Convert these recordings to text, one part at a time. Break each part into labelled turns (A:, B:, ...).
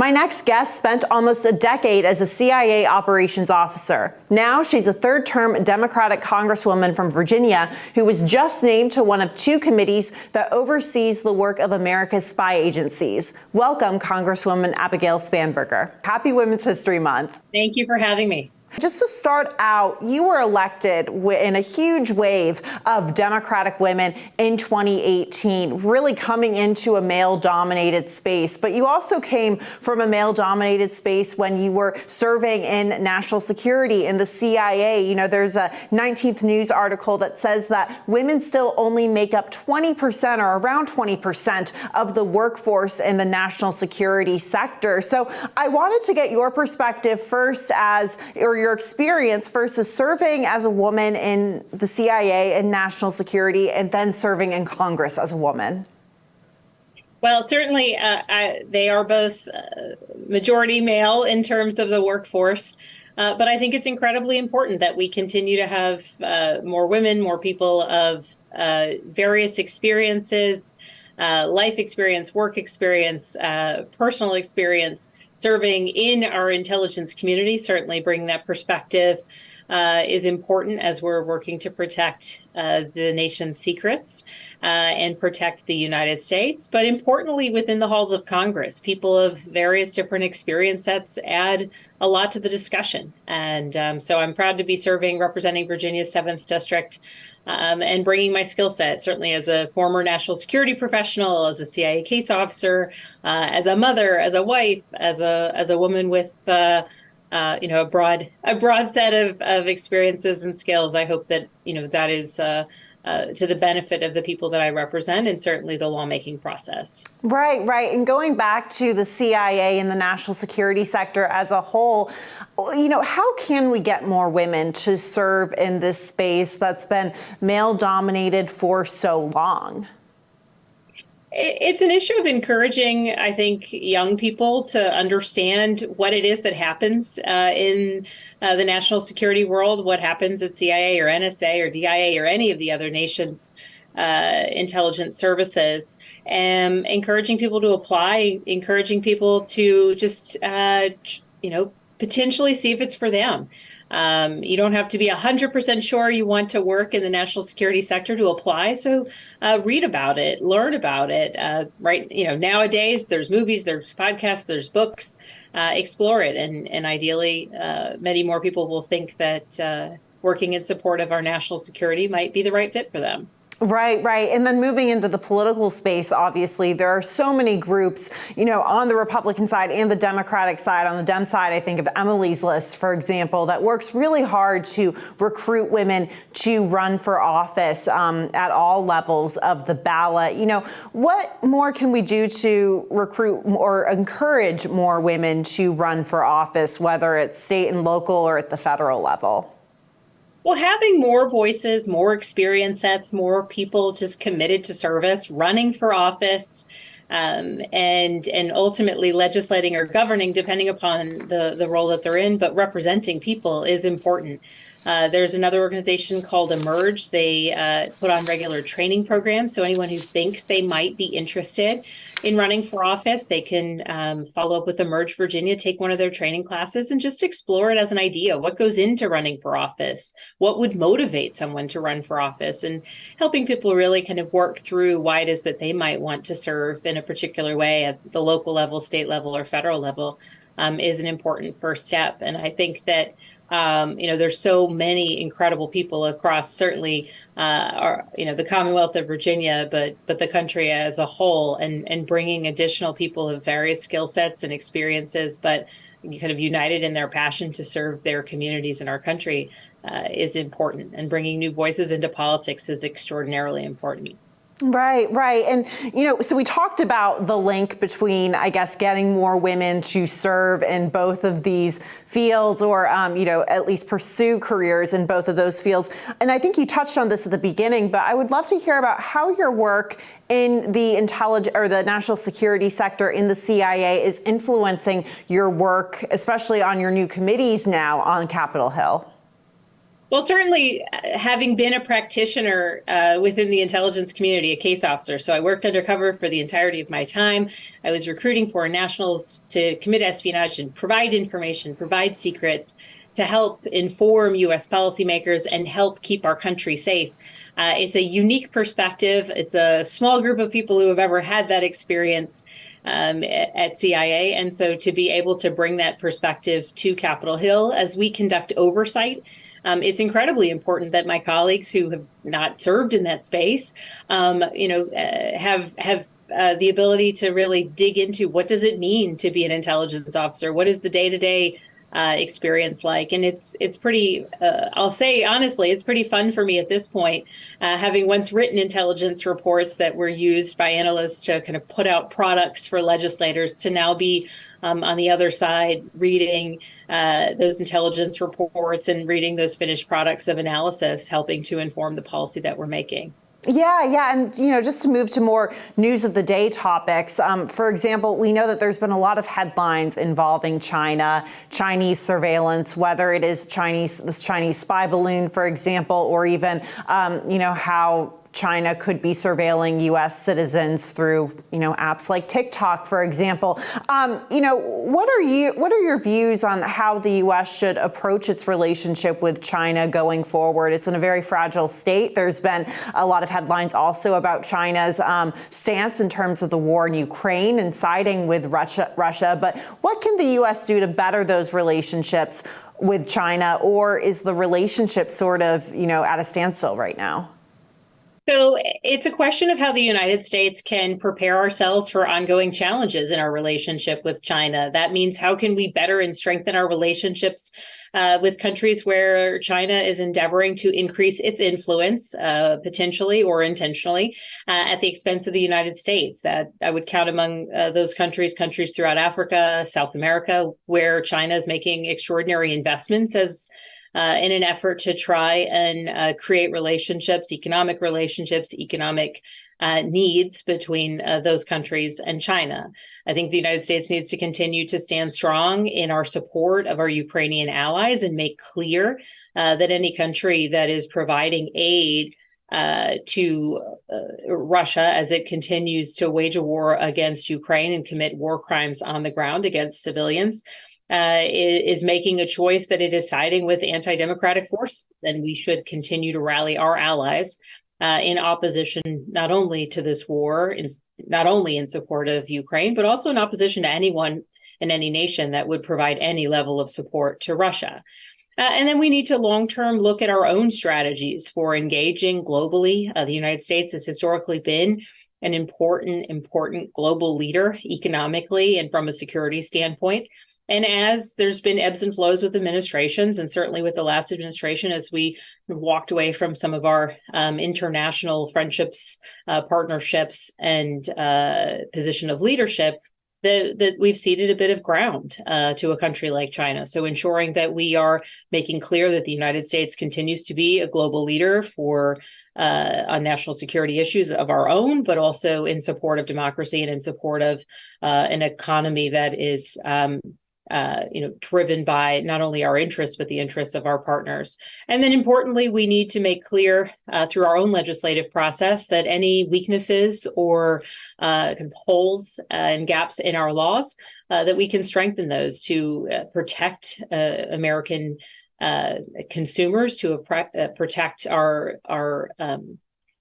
A: My next guest spent almost a decade as a CIA operations officer. Now she's a third-term Democratic Congresswoman from Virginia who was just named to one of two committees that oversees the work of America's spy agencies. Welcome, Congresswoman Abigail Spanberger. Happy Women's History Month.
B: Thank you for having me.
A: Just to start out, you were elected in a huge wave of Democratic women in 2018, really coming into a male-dominated space. But you also came from a male-dominated space when you were serving in national security in the CIA. You know, there's a 19th News article that says that women still only make up 20% or around 20% of the workforce in the national security sector. So I wanted to get your perspective first or your experience versus serving as a woman in the CIA and national security and then serving in Congress as a woman.
B: Well, certainly they are both majority male in terms of the workforce. But I think it's incredibly important that we continue to have more women, more people of various experiences, life experience, work experience, personal experience, serving in our intelligence community. Certainly bringing that perspective is important as we're working to protect the nation's secrets and protect the United States. But importantly, within the halls of Congress, people of various different experience sets add a lot to the discussion. And so I'm proud to be representing Virginia's 7th District and bringing my skill set, certainly as a former national security professional, as a CIA case officer, as a mother, as a wife, as a woman with a broad set of experiences and skills. I hope that that is to the benefit of the people that I represent and certainly the lawmaking process.
A: Right. And going back to the CIA and the national security sector as a whole, how can we get more women to serve in this space that's been male-dominated for so long?
B: It's an issue of encouraging, I think, young people to understand what it is that happens in the national security world, what happens at CIA or NSA or DIA or any of the other nations' intelligence services, and encouraging people to apply, encouraging people to just, potentially see if it's for them. You don't have to be 100% sure you want to work in the national security sector to apply. So read about it, learn about it. Nowadays there's movies, there's podcasts, there's books. Explore it, and ideally, many more people will think that working in support of our national security might be the right fit for them.
A: Right. And then moving into the political space, obviously, there are so many groups, on the Republican side and the Democratic side. On the Dem side, I think of Emily's List, for example, that works really hard to recruit women to run for office at all levels of the ballot. What more can we do to recruit or encourage more women to run for office, whether it's state and local or at the federal level?
B: Well, having more voices, more experience sets, more people just committed to service, running for office, and ultimately legislating or governing, depending upon the role that they're in, but representing people is important. There's another organization called Emerge. They put on regular training programs. So anyone who thinks they might be interested in running for office, they can follow up with Emerge Virginia, take one of their training classes, and just explore it as an idea. What goes into running for office? What would motivate someone to run for office? And helping people really kind of work through why it is that they might want to serve in a particular way at the local level, state level, or federal level is an important first step. And I think that there's so many incredible people across certainly the Commonwealth of Virginia, but the country as a whole, and bringing additional people of various skill sets and experiences, but kind of united in their passion to serve their communities in our country is important. And bringing new voices into politics is extraordinarily important.
A: Right. And, so we talked about the link between, I guess, getting more women to serve in both of these fields or, at least pursue careers in both of those fields. And I think you touched on this at the beginning, but I would love to hear about how your work in the intelligence or the national security sector in the CIA is influencing your work, especially on your new committees now on Capitol Hill.
B: Well, certainly, having been a practitioner within the intelligence community, a case officer, so I worked undercover for the entirety of my time. I was recruiting foreign nationals to commit espionage and provide information, provide secrets to help inform U.S. policymakers and help keep our country safe. It's a unique perspective. It's a small group of people who have ever had that experience at CIA. And so to be able to bring that perspective to Capitol Hill as we conduct oversight, it's incredibly important that my colleagues who have not served in that space, have the ability to really dig into what does it mean to be an intelligence officer? What is the day-to-day experience like? And it's pretty, I'll say honestly, it's pretty fun for me at this point, having once written intelligence reports that were used by analysts to kind of put out products for legislators, to now be on the other side reading those intelligence reports and reading those finished products of analysis, helping to inform the policy that we're making.
A: Yeah. And, just to move to more news of the day topics, for example, we know that there's been a lot of headlines involving China, Chinese surveillance, whether it is this Chinese spy balloon, for example, or even, how China could be surveilling U.S. citizens through, apps like TikTok, for example. What are your views on how the U.S. should approach its relationship with China going forward? It's in a very fragile state. There's been a lot of headlines also about China's stance in terms of the war in Ukraine and siding with Russia. But what can the U.S. do to better those relationships with China, or is the relationship sort of, at a standstill right now?
B: So it's a question of how the United States can prepare ourselves for ongoing challenges in our relationship with China. That means how can we better and strengthen our relationships with countries where China is endeavoring to increase its influence, potentially or intentionally, at the expense of the United States. That I would count among those countries throughout Africa, South America, where China is making extraordinary investments as in an effort to try and create economic needs between those countries and China. I think the United States needs to continue to stand strong in our support of our Ukrainian allies and make clear that any country that is providing aid to Russia as it continues to wage a war against Ukraine and commit war crimes on the ground against civilians is making a choice that it is siding with anti-democratic forces. And we should continue to rally our allies in opposition not only to this war, not only in support of Ukraine, but also in opposition to anyone and any nation that would provide any level of support to Russia. And then we need to long-term look at our own strategies for engaging globally. The United States has historically been an important global leader economically and from a security standpoint. And as there's been ebbs and flows with administrations, and certainly with the last administration, as we walked away from some of our international friendships, partnerships, and position of leadership, that we've ceded a bit of ground to a country like China. So ensuring that we are making clear that the United States continues to be a global leader on national security issues of our own, but also in support of democracy and in support of an economy that is driven by not only our interests, but the interests of our partners. And then importantly, we need to make clear through our own legislative process that any weaknesses or holes and gaps in our laws, that we can strengthen those to protect American consumers, to protect our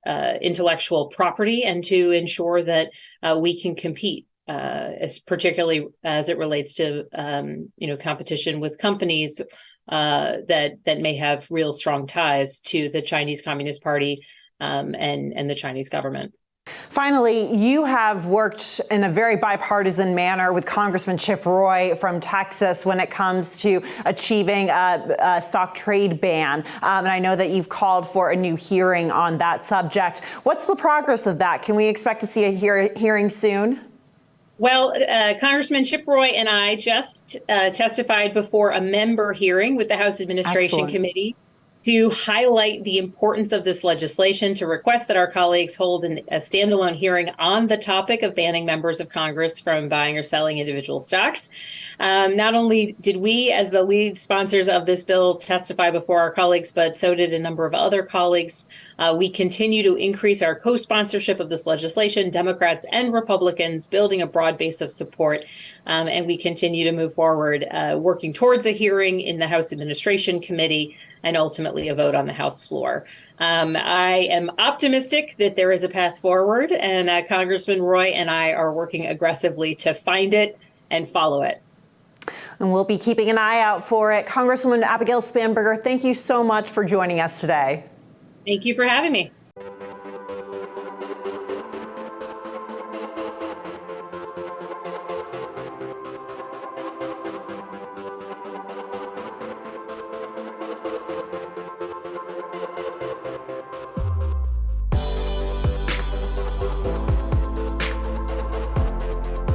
B: intellectual property, and to ensure that we can compete. Particularly as it relates to competition with companies that may have real strong ties to the Chinese Communist Party and the Chinese government.
A: Finally, you have worked in a very bipartisan manner with Congressman Chip Roy from Texas when it comes to achieving a stock trade ban. And I know that you've called for a new hearing on that subject. What's the progress of that? Can we expect to see a hearing soon?
B: Well, Congressman Chip Roy and I just testified before a member hearing with the House Administration Committee to highlight the importance of this legislation, to request that our colleagues hold a standalone hearing on the topic of banning members of Congress from buying or selling individual stocks. Not only did we, as the lead sponsors of this bill, testify before our colleagues, but so did a number of other colleagues. We continue to increase our co-sponsorship of this legislation, Democrats and Republicans, building a broad base of support. And we continue to move forward, working towards a hearing in the House Administration Committee and ultimately a vote on the House floor. I am optimistic that there is a path forward, and Congressman Roy and I are working aggressively to find it and follow it.
A: And we'll be keeping an eye out for it. Congresswoman Abigail Spanberger, thank you so much for joining us today.
B: Thank you for having me.